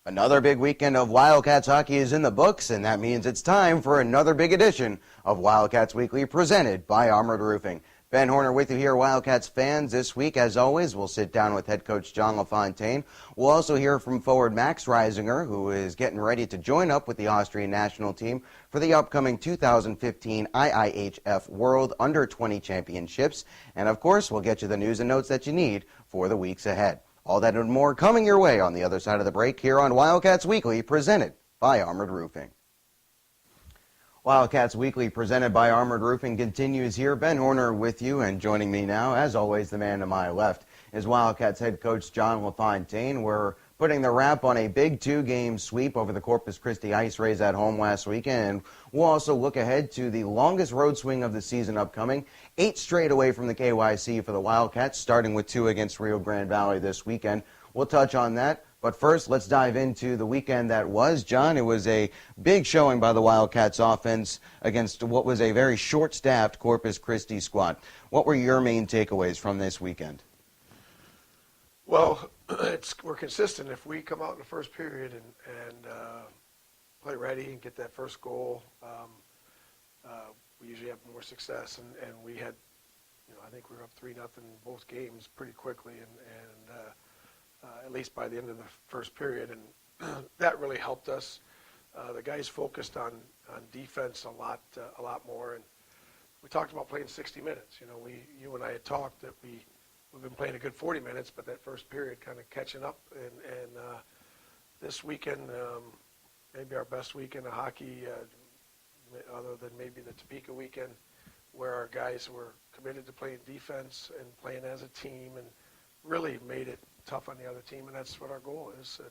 Another big weekend of Wildcats hockey is in the books, and that means it's time for another big edition of Wildcats Weekly presented by Armored Roofing. Ben Horner with you here, Wildcats fans. This week, as always, we'll sit down with head coach John LaFontaine. We'll also hear from forward Max Reisinger, who is getting ready to join up with the Austrian national team for the upcoming 2015 IIHF World Under-20 Championships. And, of course, we'll get you the news and notes that you need for the weeks ahead. All that and more coming your way on the other side of the break here on Wildcats Weekly, presented by Armored Roofing. Wildcats Weekly, presented by Armored Roofing, continues here. Ben Horner with you, and joining me now, as always, the man to my left, is Wildcats head coach John LaFontaine. We're putting the wrap on a big two-game sweep over the Corpus Christi Ice Rays at home last weekend. And we'll also look ahead to the longest road swing of the season upcoming, 8 straight away from the KYC for the Wildcats, starting with 2 against Rio Grande Valley this weekend. We'll touch on that. But first, let's dive into the weekend that was. John, it was a big showing by the Wildcats offense against what was a very short-staffed Corpus Christi squad. What were your main takeaways from this weekend? Well, we're consistent. If we come out in the first period and play ready and get that first goal, we usually have more success. And we had, I think we were up 3-0 both games pretty quickly, and at least by the end of the first period, and that really helped us. The guys focused on defense a lot more, and we talked about playing 60 minutes. You and I had talked that we've been playing a good 40 minutes, but that first period kind of catching up. And this weekend, maybe our best weekend of hockey, other than maybe the Topeka weekend, where our guys were committed to playing defense and playing as a team and really made it tough on the other team, and that's what our goal is. And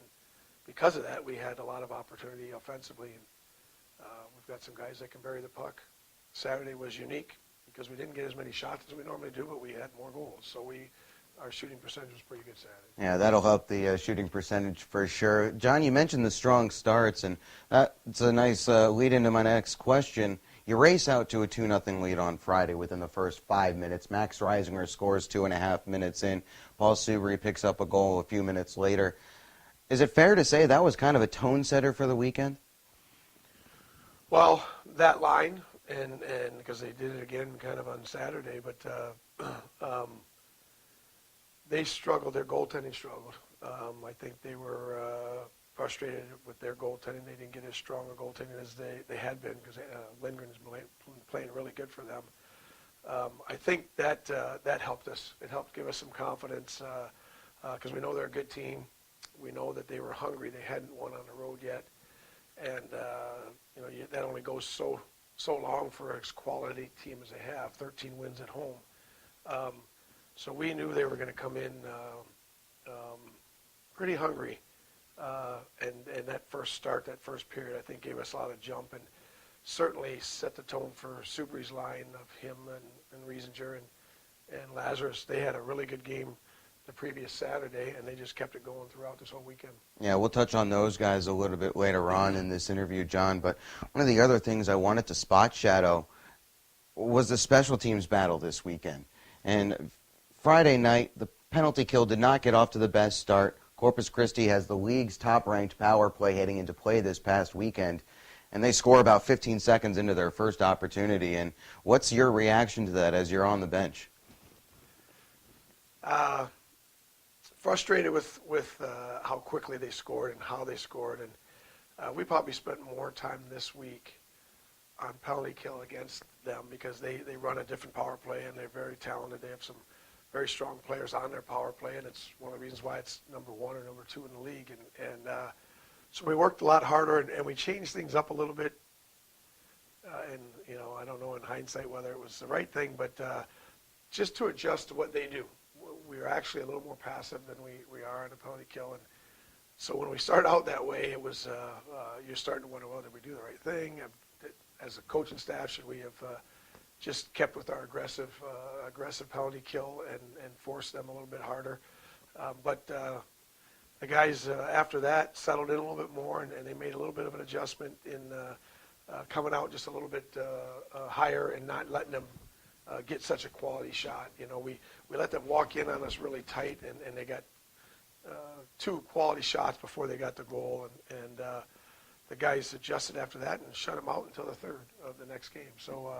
because of that, we had a lot of opportunity offensively, and we've got some guys that can bury the puck. Saturday was unique because we didn't get as many shots as we normally do, but we had more goals. So our shooting percentage was pretty good Saturday. Yeah, that'll help the shooting percentage for sure. John, you mentioned the strong starts, and that's a nice lead into my next question. You race out to a 2-0 lead on Friday within the first 5 minutes. Max Reisinger scores 2.5 minutes in. Paul Subri picks up a goal a few minutes later. Is it fair to say that was kind of a tone setter for the weekend? Well, that line, and because they did it again kind of on Saturday, but they struggled. Their goaltending struggled. I think they were frustrated with their goaltending. They didn't get as strong a goaltending as they had been because Lindgren's playing really good for them. I think that helped us. It helped give us some confidence because we know they're a good team. We know that they were hungry. They hadn't won on the road yet, and that only goes so long for as quality team as they have. 13 wins at home. So we knew they were going to come in pretty hungry. And that first start, that first period, I think gave us a lot of jump and certainly set the tone for Subri's line of him and Reisinger and Lazarus. They had a really good game the previous Saturday, and they just kept it going throughout this whole weekend. Yeah, we'll touch on those guys a little bit later on in this interview, John. But one of the other things I wanted to spot shadow was the special teams battle this weekend. And Friday night, the penalty kill did not get off to the best start. Corpus Christi has the league's top-ranked power play heading into play this past weekend, and they score about 15 seconds into their first opportunity. And what's your reaction to that as you're on the bench? Frustrated with how quickly they scored and how they scored. And we probably spent more time this week on penalty kill against them because they run a different power play, and they're very talented. They have some very strong players on their power play, and it's one of the reasons why it's number 1 or number 2 in the league. And so we worked a lot harder, and we changed things up a little bit. And I don't know in hindsight whether it was the right thing, but just to adjust to what they do. We are actually a little more passive than we are in a penalty kill. And so when we start out that way, it was you're starting to wonder, well, did we do the right thing? As a coaching staff, should we have just kept with our aggressive penalty kill and forced them a little bit harder. But the guys after that settled in a little bit more, and they made a little bit of an adjustment in coming out just a little bit higher and not letting them get such a quality shot. We let them walk in on us really tight, and they got two quality shots before they got the goal, and the guys adjusted after that and shut them out until the third of the next game. So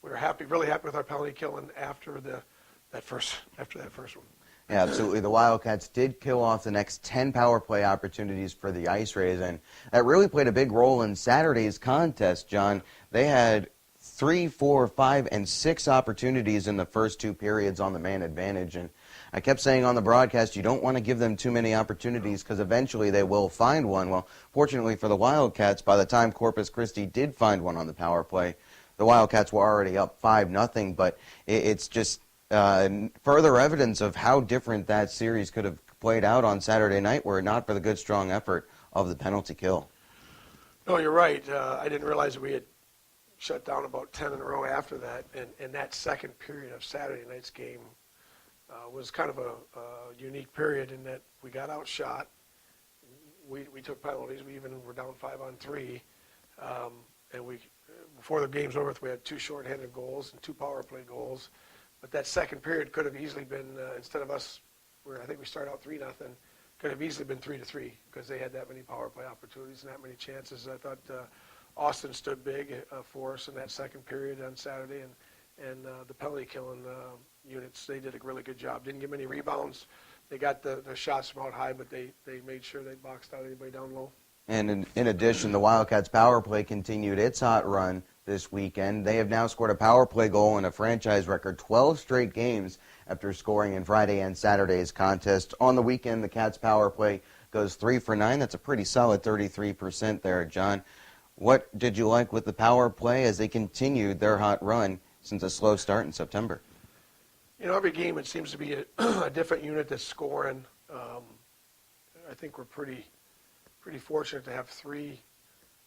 we were happy, really happy with our penalty killing after that first one. Yeah, absolutely. The Wildcats did kill off the next 10 power play opportunities for the Ice Rays, and that really played a big role in Saturday's contest, John. They had 3, 4, 5, and 6 opportunities in the first 2 periods on the man advantage, and I kept saying on the broadcast, you don't want to give them too many opportunities because eventually they will find one. Well, fortunately for the Wildcats, by the time Corpus Christi did find one on the power play, the Wildcats were already up 5-0, but it's just further evidence of how different that series could have played out on Saturday night were it not for the good, strong effort of the penalty kill. No, you're right. I didn't realize we had shut down about 10 in a row after that, and that second period of Saturday night's game was kind of a unique period in that we got outshot. We took penalties. We even were down 5-on-3, and before the game's over, we had 2 shorthanded goals and 2 power play goals. But that second period could have easily been, instead of us, I think we started out 3-0, could have easily been 3-3 because they had that many power play opportunities and that many chances. I thought Austin stood big for us in that second period on Saturday, and the penalty killing units, they did a really good job. Didn't give many rebounds. They got the shots from out high, but they made sure they boxed out anybody down low. And in addition, the Wildcats power play continued its hot run this weekend. They have now scored a power play goal in a franchise record 12 straight games after scoring in Friday and Saturday's contest. On the weekend, the Cats power play goes 3 for 9. That's a pretty solid 33% there, John. What did you like with the power play as they continued their hot run since a slow start in September? You know, every game it seems to be a different unit that's scoring. I think we're pretty fortunate to have three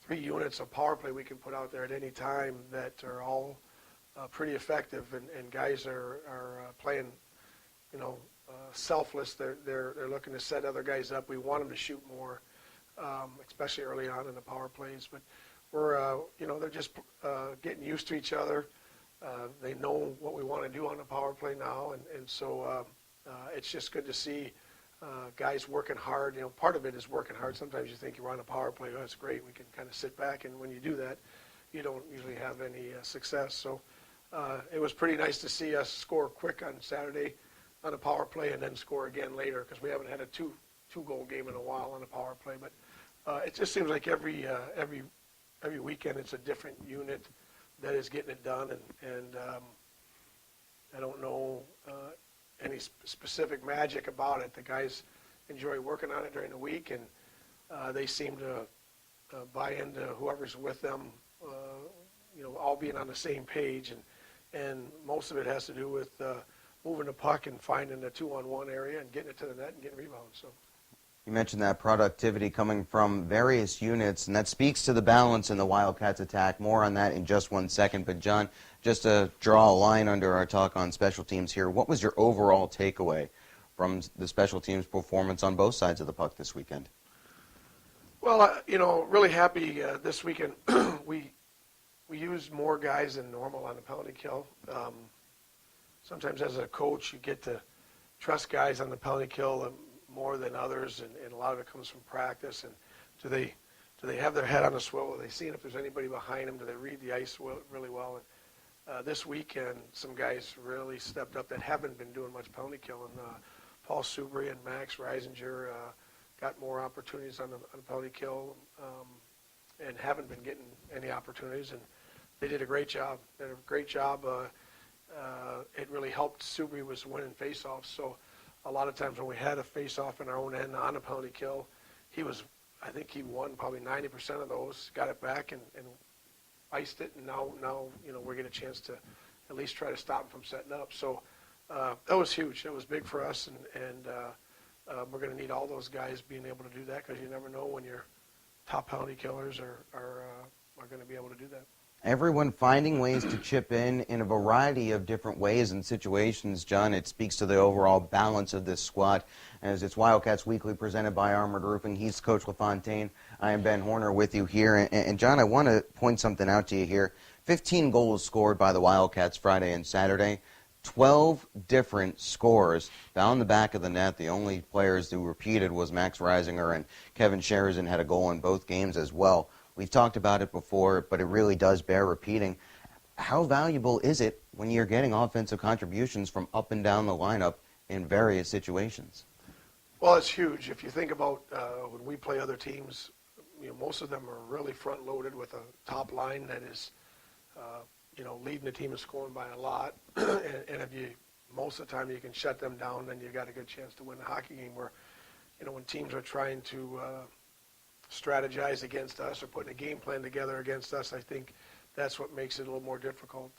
units of power play we can put out there at any time that are all pretty effective, and guys are playing, selfless. They're looking to set other guys up. We want them to shoot more, especially early on in the power plays. But we're, they're just getting used to each other. They know what we want to do on the power play now, and so it's just good to see guys working hard. Part of it is working hard. Sometimes you think you're on a power play, oh, that's great, we can kind of sit back, and when you do that, you don't usually have any success. So it was pretty nice to see us score quick on Saturday on a power play and then score again later, because we haven't had a two-goal game in a while on a power play. But it just seems like every weekend it's a different unit that is getting it done, and I don't know any specific magic about it. The guys enjoy working on it during the week, and they seem to buy into whoever's with them, all being on the same page, and most of it has to do with moving the puck and finding the 2-on-1 area and getting it to the net and getting rebounds. So. You mentioned that productivity coming from various units, and that speaks to the balance in the Wildcats attack. More on that in just 1 second. But, John, just to draw a line under our talk on special teams here, what was your overall takeaway from the special teams performance on both sides of the puck this weekend? Well, really happy this weekend. We used more guys than normal on the penalty kill. Sometimes as a coach, you get to trust guys on the penalty kill more than others, and a lot of it comes from practice. And do they have their head on a swivel? Are they seeing if there's anybody behind them? Do they read the ice really well? And this weekend, some guys really stepped up that haven't been doing much penalty killing. Paul Subri and Max Reisinger got more opportunities on the penalty kill and haven't been getting any opportunities, and they did a great job. They did a great job. It really helped. Subri was winning faceoffs, so a lot of times when we had a face-off in our own end on a penalty kill, I think he won probably 90% of those, got it back and iced it, and now we're getting a chance to at least try to stop him from setting up. So that was huge. That was big for us, and we're going to need all those guys being able to do that, because you never know when your top penalty killers are going to be able to do that. Everyone finding ways to chip in a variety of different ways and situations, John. It speaks to the overall balance of this squad. As it's Wildcats Weekly presented by Armored Roofing. He's Coach LaFontaine. I am Ben Horner with you here. And John, I want to point something out to you here. 15 goals scored by the Wildcats Friday and Saturday. 12 different scores down the back of the net. The only players who repeated was Max Reisinger, and Kevin Sherrison had a goal in both games as well. We've talked about it before, but it really does bear repeating. How valuable is it when you're getting offensive contributions from up and down the lineup in various situations? Well, it's huge. If you think about when we play other teams, most of them are really front-loaded with a top line that is, leading the team and scoring by a lot. and if you, most of the time, you can shut them down, then you got a good chance to win a hockey game. Where, when teams are trying to strategize against us or putting a game plan together against us, I think that's what makes it a little more difficult.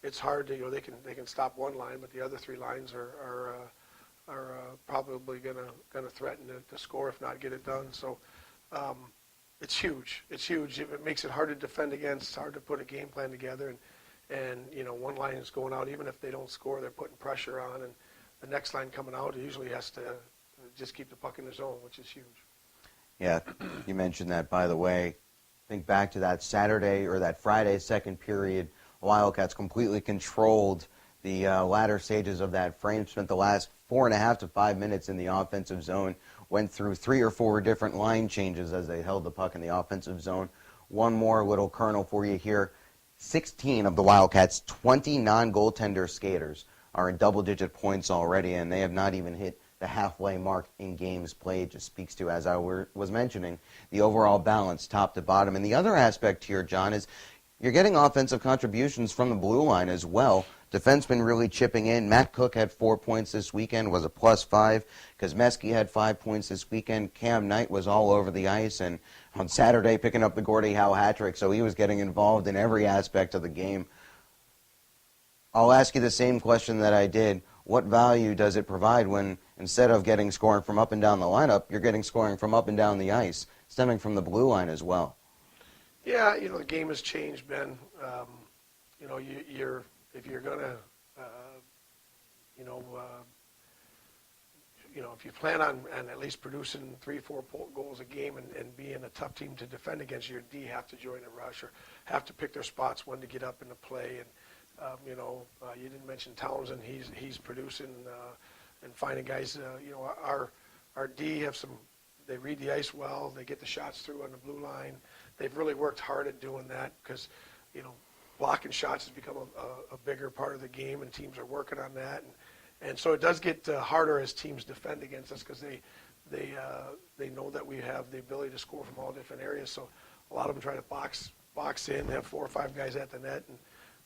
It's hard to, they can stop one line, but the other three lines are probably gonna threaten to score if not get it done. So it's huge. It's huge. It makes it hard to defend against. It's hard to put a game plan together, and one line is going out. Even if they don't score, they're putting pressure on, and the next line coming out usually has to just keep the puck in the zone, which is huge. Yeah, you mentioned that, by the way. Think back to that Saturday or that Friday second period. Wildcats completely controlled the latter stages of that frame, spent the last 4.5 to 5 minutes in the offensive zone, went through 3 or 4 different line changes as they held the puck in the offensive zone. One more little kernel for you here. 16 of the Wildcats' 20 non-goaltender skaters are in double-digit points already, and they have not even hit the halfway mark in games played. Just speaks to, as I was mentioning, the overall balance top to bottom. And the other aspect here, John, is you're getting offensive contributions from the blue line as well. Defensemen really chipping in. Matt Cook had 4 points this weekend, was a +5. Kosmeski had 5 points this weekend. Cam Knight was all over the ice, and on Saturday picking up the Gordie Howe hat trick, so he was getting involved in every aspect of the game. I'll ask you the same question that I did. What value does it provide when instead of getting scoring from up and down the lineup, you're getting scoring from up and down the ice, stemming from the blue line as well? Yeah, the game has changed, Ben. If you're going to, if you plan on at least producing 3-4 goals a game and being a tough team to defend against, your D have to join the rush or have to pick their spots when to get up into play. And you didn't mention Townsend. He's producing and finding guys. Our D have some. They read the ice well. They get the shots through on the blue line. They've really worked hard at doing that because, blocking shots has become a bigger part of the game, and teams are working on that. And so it does get harder as teams defend against us because they know that we have the ability to score from all different areas. So a lot of them try to box in, have 4 or 5 guys at the net, and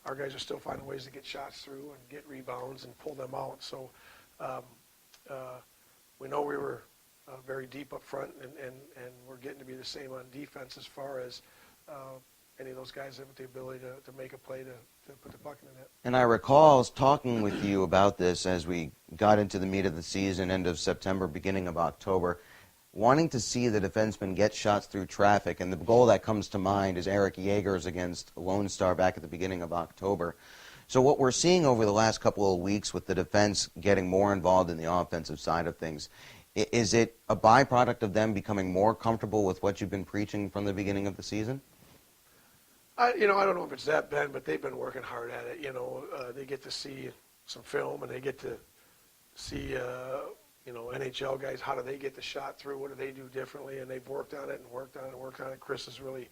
our guys are still finding ways to get shots through and get rebounds and pull them out. So we know we were very deep up front, and we're getting to be the same on defense as far as any of those guys have the ability to make a play to put the puck in the net. And I recall talking with you about this as we got into the meat of the season, end of September, beginning of October, wanting to see the defensemen get shots through traffic. And the goal that comes to mind is Eric Yeager's against Lone Star back at the beginning of October. So what we're seeing over the last couple of weeks with the defense getting more involved in the offensive side of things, is it a byproduct of them becoming more comfortable with what you've been preaching from the beginning of the season? I don't know if it's that, Ben, but they've been working hard at it. They get to see some film, and they get to see, NHL guys, how do they get the shot through? What do they do differently? And they've worked on it and worked on it and worked on it. Chris has really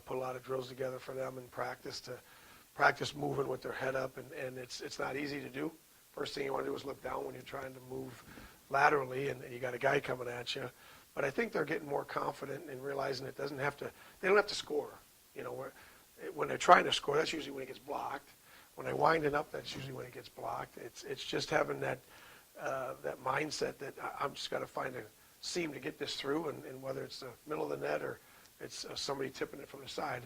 put a lot of drills together for them in practice to practice moving with their head up, and it's not easy to do. First thing you want to do is look down when you're trying to move laterally, and you got a guy coming at you. But I think they're getting more confident in realizing they don't have to score. When they're trying to score, that's usually when it gets blocked. When they're winding up, that's usually when it gets blocked. It's just having that mindset that I'm just got to find a seam to get this through, and whether it's the middle of the net or it's somebody tipping it from the side,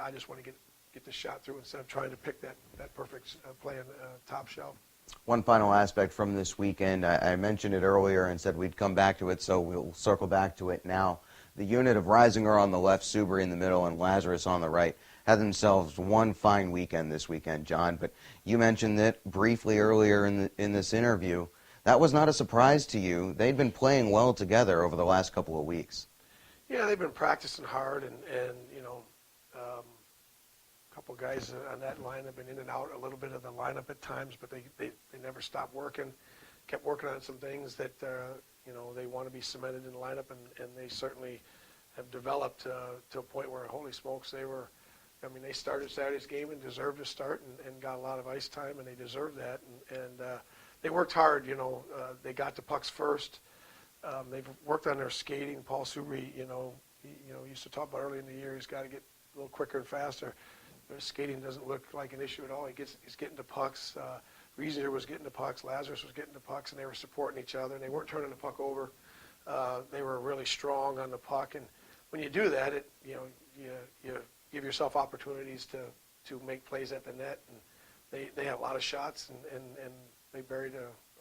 I just want to get the shot through instead of trying to pick that perfect play on the top shelf. One final aspect from this weekend, I mentioned it earlier and said we'd come back to it, so we'll circle back to it now. The unit of Reisinger on the left, Subri in the middle, and Lazarus on the right had themselves one fine weekend this weekend, John. But you mentioned it briefly earlier in this interview. That was not a surprise to you. They'd been playing well together over the last couple of weeks. Yeah, they've been practicing hard, and a couple guys on that line have been in and out a little bit of the lineup at times, but they never stopped working, kept working on some things that, they want to be cemented in the lineup, and they certainly have developed to a point where, holy smokes, they started Saturday's game and deserved to start and got a lot of ice time, and they deserved that. And they worked hard, they got the pucks first. They've worked on their skating. Paul Subri, used to talk about early in the year, he's got to get a little quicker and faster. Their skating doesn't look like an issue at all. He's getting the pucks. Reisinger was getting the pucks. Lazarus was getting the pucks, and they were supporting each other, and they weren't turning the puck over. They were really strong on the puck, and when you do that, you give yourself opportunities to make plays at the net, and they had a lot of shots, and they buried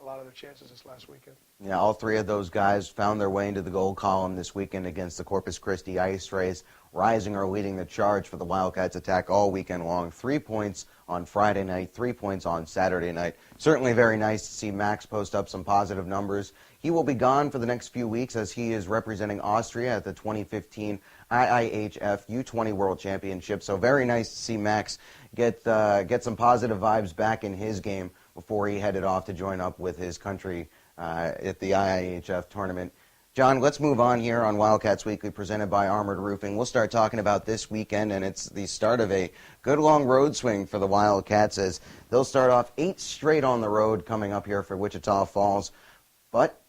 a lot of their chances this last weekend. Yeah, all three of those guys found their way into the goal column this weekend against the Corpus Christi Ice Rays. Reisinger leading the charge for the Wildcats attack all weekend long. 3 points on Friday night, 3 points on Saturday night. Certainly very nice to see Max post up some positive numbers. He will be gone for the next few weeks as he is representing Austria at the 2015 IIHF U20 World Championships. So very nice to see Max get some positive vibes back in his game before he headed off to join up with his country at the IIHF tournament. John, let's move on here on Wildcats Weekly, presented by Armored Roofing. We'll start talking about this weekend, and it's the start of a good long road swing for the Wildcats as they'll start off 8 straight on the road coming up here for Wichita Falls. But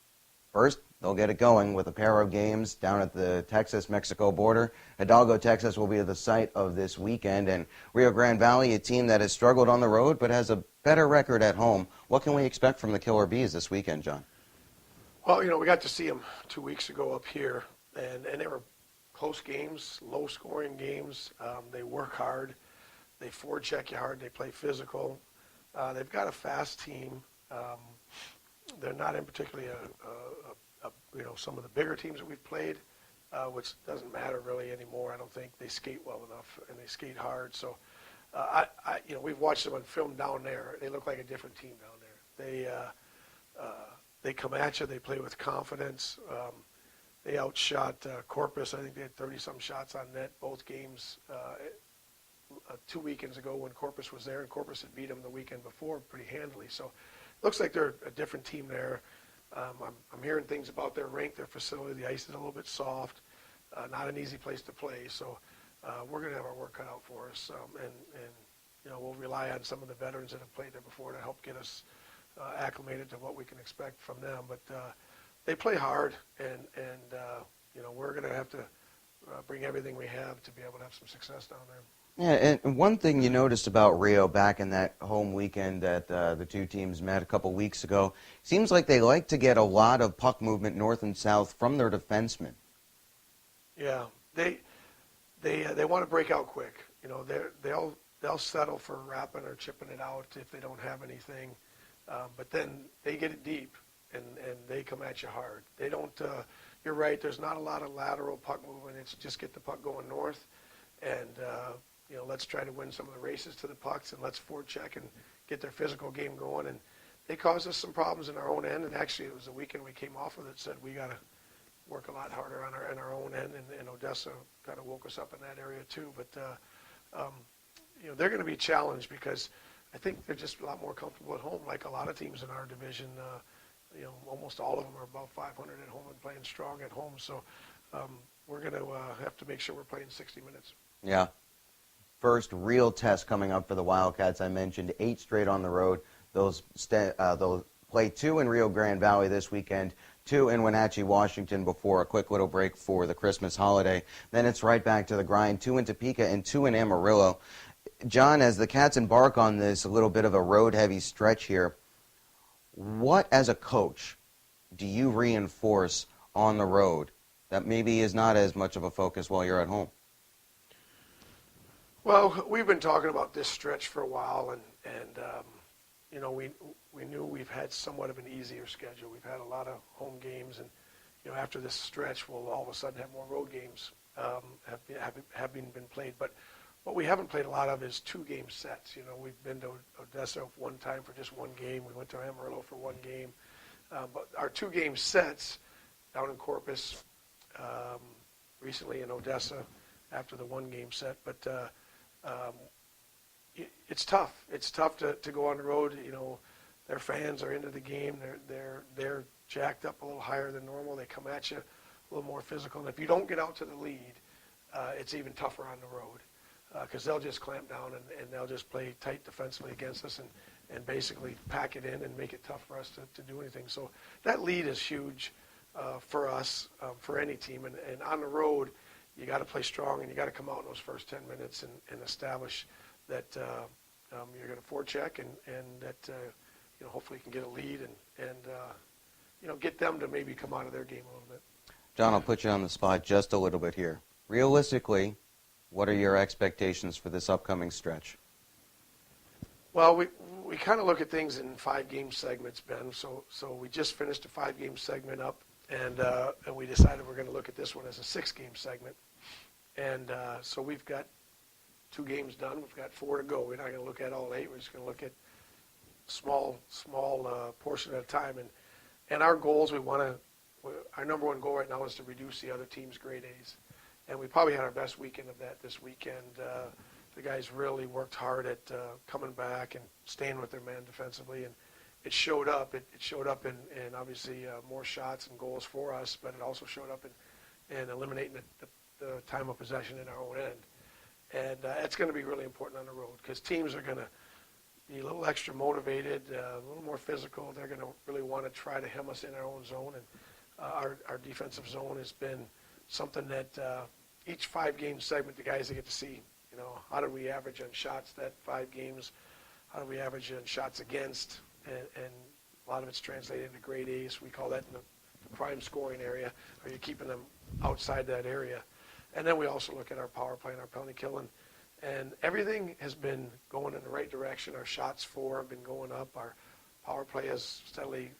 first, they'll get it going with a pair of games down at the Texas-Mexico border. Hidalgo, Texas will be the site of this weekend, and Rio Grande Valley, a team that has struggled on the road but has a better record at home. What can we expect from the Killer Bees this weekend, John? Well, we got to see them 2 weeks ago up here, and they were close games, low-scoring games. They work hard. They forecheck you hard. They play physical. They've got a fast team. They're not in particularly some of the bigger teams that we've played, which doesn't matter really anymore. I don't think they skate well enough, and they skate hard. So, we've watched them on film down there. They look like a different team down there. They come at you. They play with confidence. They outshot Corpus. I think they had 30-some shots on net both games 2 weekends ago when Corpus was there, and Corpus had beat them the weekend before pretty handily. So it looks like they're a different team there. I'm hearing things about their rink, their facility. The ice is a little bit soft, not an easy place to play. So we're going to have our work cut out for us, and we'll rely on some of the veterans that have played there before to help get us acclimated to what we can expect from them. But they play hard, and we're going to have to bring everything we have to be able to have some success down there. Yeah, and one thing you noticed about Rio back in that home weekend that the two teams met a couple weeks ago, seems like they like to get a lot of puck movement north and south from their defensemen. Yeah, they want to break out quick. They'll settle for wrapping or chipping it out if they don't have anything. But then they get it deep, and they come at you hard. They don't. You're right. There's not a lot of lateral puck movement. It's just get the puck going north, and let's try to win some of the races to the pucks, and let's forecheck and get their physical game going. And they caused us some problems in our own end. And actually, it was the weekend we came off of that said we got to work a lot harder on our own end. And Odessa kind of woke us up in that area too. But they're going to be challenged because I think they're just a lot more comfortable at home, like a lot of teams in our division. Almost all of them are above 500 at home and playing strong at home. So we're going to have to make sure we're playing 60 minutes. Yeah. First real test coming up for the Wildcats. I mentioned 8 straight on the road. They'll play 2 in Rio Grande Valley this weekend, 2 in Wenatchee, Washington before a quick little break for the Christmas holiday. Then it's right back to the grind, 2 in Topeka and 2 in Amarillo. John, as the Cats embark on this a little bit of a road-heavy stretch here, what as a coach do you reinforce on the road that maybe is not as much of a focus while you're at home? Well, we've been talking about this stretch for a while, and we knew we've had somewhat of an easier schedule. We've had a lot of home games, and after this stretch, we'll all of a sudden have more road games have been played. But what we haven't played a lot of is 2-game sets. We've been to Odessa one time for just 1 game. We went to Amarillo for 1 game. But our 2-game sets down in Corpus, recently in Odessa after the 1-game set. But it's tough. It's tough to go on the road. Their fans are into the game. They're jacked up a little higher than normal. They come at you a little more physical. And if you don't get out to the lead, it's even tougher on the road because they'll just clamp down and they'll just play tight defensively against us and basically pack it in and make it tough for us to do anything. So that lead is huge for us, for any team. And on the road, you got to play strong and you got to come out in those first 10 minutes and establish that you're going to forecheck and that hopefully you can get a lead and get them to maybe come out of their game a little bit. John, I'll put you on the spot just a little bit here. Realistically, what are your expectations for this upcoming stretch? Well, we kind of look at things in 5-game segments, Ben. So we just finished a 5-game segment up, and we decided we're going to look at this one as a 6-game segment. And so we've got 2 games done. We've got 4 to go. We're not going to look at all 8. We're just going to look at small portion at a time. And our goals, our number one goal right now is to reduce the other team's grade A's. And we probably had our best weekend of that this weekend. The guys really worked hard at coming back and staying with their man defensively, and it showed up. It showed up in obviously more shots and goals for us, but it also showed up in eliminating the time of possession in our own end. And that's going to be really important on the road because teams are going to be a little extra motivated, a little more physical. They're going to really want to try to hem us in our own zone, and our defensive zone has been something that each 5-game segment, the guys, they get to see, how do we average on shots that 5 games, how do we average on shots against, and a lot of it's translated into grade A's. We call that in the prime scoring area. Are you keeping them outside that area? And then we also look at our power play and our penalty kill, and everything has been going in the right direction. Our shots for have been going up. Our power play has steadily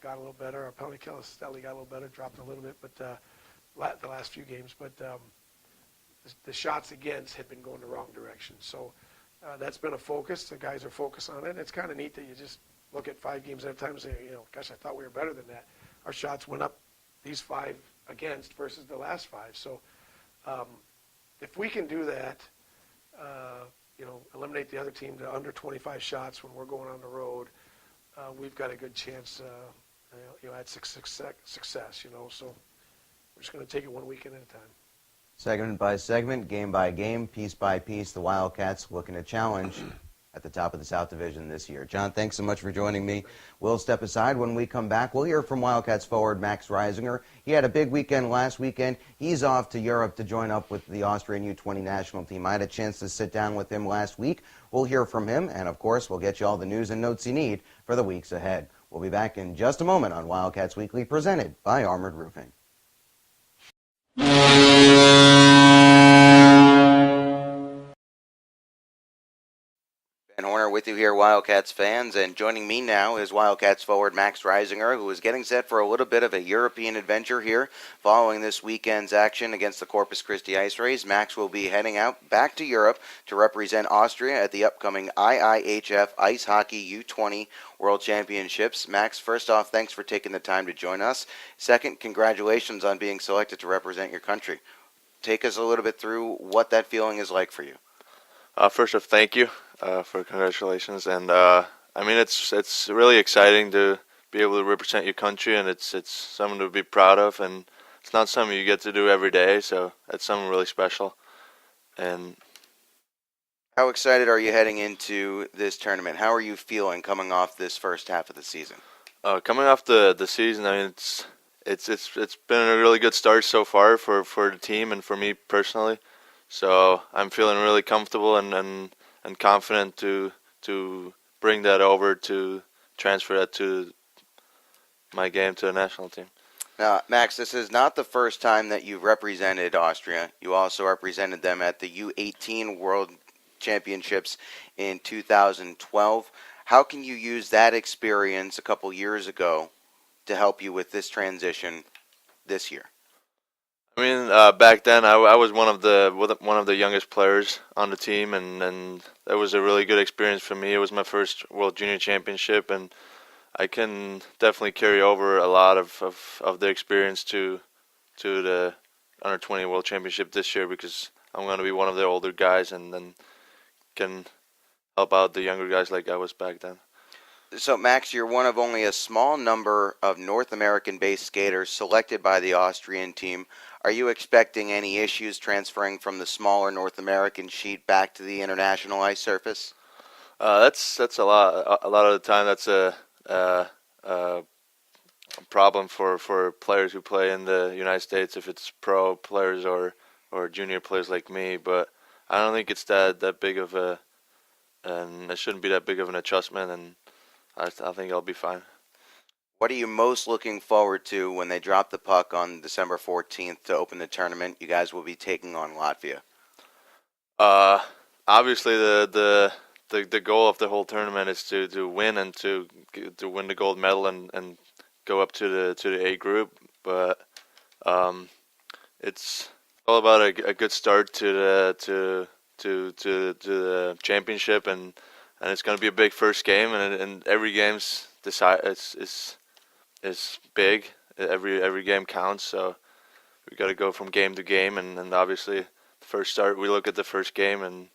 got a little better. Our penalty kill has steadily got a little better, dropped a little bit, but the last few games. But the shots against had been going the wrong direction. So that's been a focus. The guys are focused on it. It's kind of neat that you just look at 5 games at a time and say, gosh, I thought we were better than that. Our shots went up these 5 against versus the last 5. So if we can do that, eliminate the other team to under 25 shots when we're going on the road, we've got a good chance at success. So we're just going to take it one weekend at a time. Segment by segment, game by game, piece by piece, the Wildcats looking to challenge at the top of the South Division this year. John, thanks so much for joining me. We'll step aside. When we come back, we'll hear from Wildcats forward Max Reisinger. He had a big weekend last weekend. He's off to Europe to join up with the Austrian U20 national team. I had a chance to sit down with him last week. We'll hear from him, and of course, we'll get you all the news and notes you need for the weeks ahead. We'll be back in just a moment on Wildcats Weekly, presented by Armored Roofing. Ben Horner with you here, Wildcats fans, and joining me now is Wildcats forward Max Reisinger, who is getting set for a little bit of a European adventure here following this weekend's action against the Corpus Christi Ice Rays. Max will be heading out back to Europe to represent Austria at the upcoming IIHF Ice Hockey U20 World Championships. Max, first off, thanks for taking the time to join us. Second, congratulations on being selected to represent your country. Take us a little bit through what that feeling is like for you. First off, thank you for congratulations, and it's really exciting to be able to represent your country, and it's something to be proud of, and it's not something you get to do every day, so it's something really special. And how excited are you heading into this tournament? How are you feeling coming off this first half of the season? Coming off the season, it's been a really good start so far for the team and for me personally. So I'm feeling really comfortable and confident to bring that over to transfer that to my game to the national team. Now, Max, this is not the first time that you've represented Austria. You also represented them at the U18 World Championships in 2012. How can you use that experience a couple years ago to help you with this transition this year? Back then I was one of the youngest players on the team, and that was a really good experience for me. It was my first World Junior Championship, and I can definitely carry over a lot of the experience to the Under 20 World Championship this year, because I'm going to be one of the older guys, and then can help out the younger guys like I was back then. So, Max, you're one of only a small number of North American-based skaters selected by the Austrian team. Are you expecting any issues transferring from the smaller North American sheet back to the international ice surface? That's a lot. A lot of the time, that's a problem for players who play in the United States, if it's pro players or junior players like me. But I don't think it's that big of and it shouldn't be that big of an adjustment, and I think I'll be fine. What are you most looking forward to when they drop the puck on December 14th to open the tournament? You guys will be taking on Latvia. Obviously, the goal of the whole tournament is to win and to win the gold medal and go up to the A group. But it's all about a good start to the championship, and it's going to be a big first game, and every game's is big. Every game counts, so we got to go from game to game, and obviously the first start, we look at the first game, and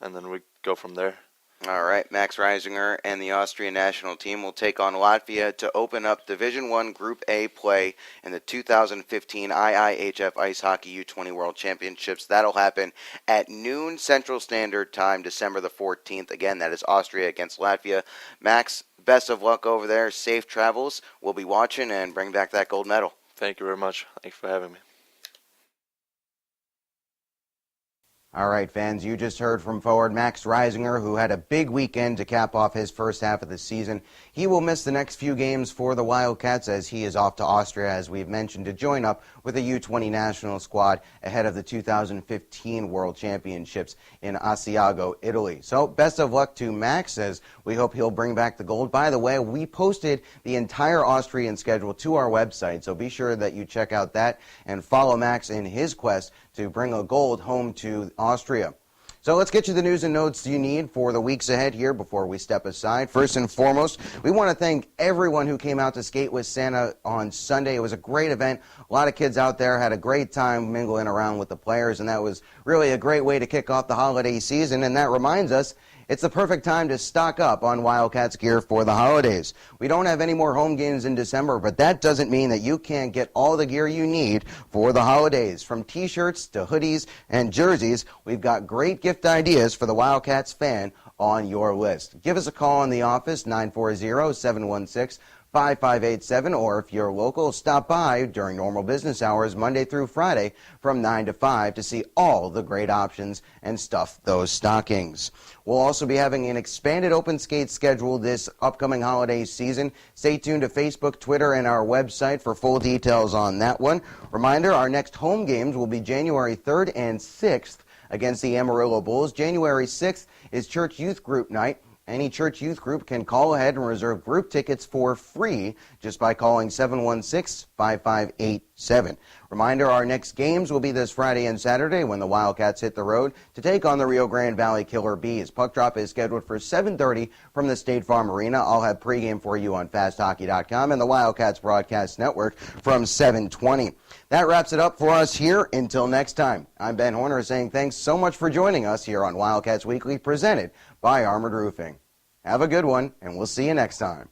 then we go from there. All right, Max Reisinger and the Austrian national team will take on Latvia to open up Division I Group A play in the 2015 IIHF Ice Hockey U20 World Championships. That'll happen at noon Central Standard Time, December the 14th. Again, that is Austria against Latvia. Max, best of luck over there. Safe travels. We'll be watching and bring back that gold medal. Thank you very much. Thanks for having me. All right, fans, you just heard from forward Max Reisinger, who had a big weekend to cap off his first half of the season. He will miss the next few games for the Wildcats as he is off to Austria, as we've mentioned, to join up with the U20 national squad ahead of the 2015 World Championships in Asiago, Italy. So best of luck to Max, as we hope he'll bring back the gold. By the way, we posted the entire Austrian schedule to our website, so be sure that you check out that and follow Max in his quest to bring a gold home to Austria. So let's get you the news and notes you need for the weeks ahead here before we step aside. First and foremost, we want to thank everyone who came out to skate with Santa on Sunday. It was a great event. A lot of kids out there had a great time mingling around with the players, and that was really a great way to kick off the holiday season. And that reminds us, it's the perfect time to stock up on Wildcats gear for the holidays. We don't have any more home games in December, but that doesn't mean that you can't get all the gear you need for the holidays. From t-shirts to hoodies and jerseys, we've got great gift ideas for the Wildcats fan on your list. Give us a call in the office, 940-716-5587, or if you're local, stop by during normal business hours Monday through Friday from 9 to 5 to see all the great options and stuff those stockings. We'll also be having an expanded open skate schedule this upcoming holiday season. Stay tuned to Facebook, Twitter, and our website for full details on that one. Reminder, our next home games will be January 3rd and 6th against the Amarillo Bulls. January 6th is Church Youth Group Night. Any church youth group can call ahead and reserve group tickets for free just by calling 716-5587. Reminder, our next games will be this Friday and Saturday when the Wildcats hit the road to take on the Rio Grande Valley Killer Bees. Puck drop is scheduled for 7:30 from the State Farm Arena. I'll have pregame for you on fasthockey.com and the Wildcats Broadcast Network from 7:20. That wraps it up for us here. Until next time, I'm Ben Horner saying thanks so much for joining us here on Wildcats Weekly, presented by Armored Roofing. Have a good one, and we'll see you next time.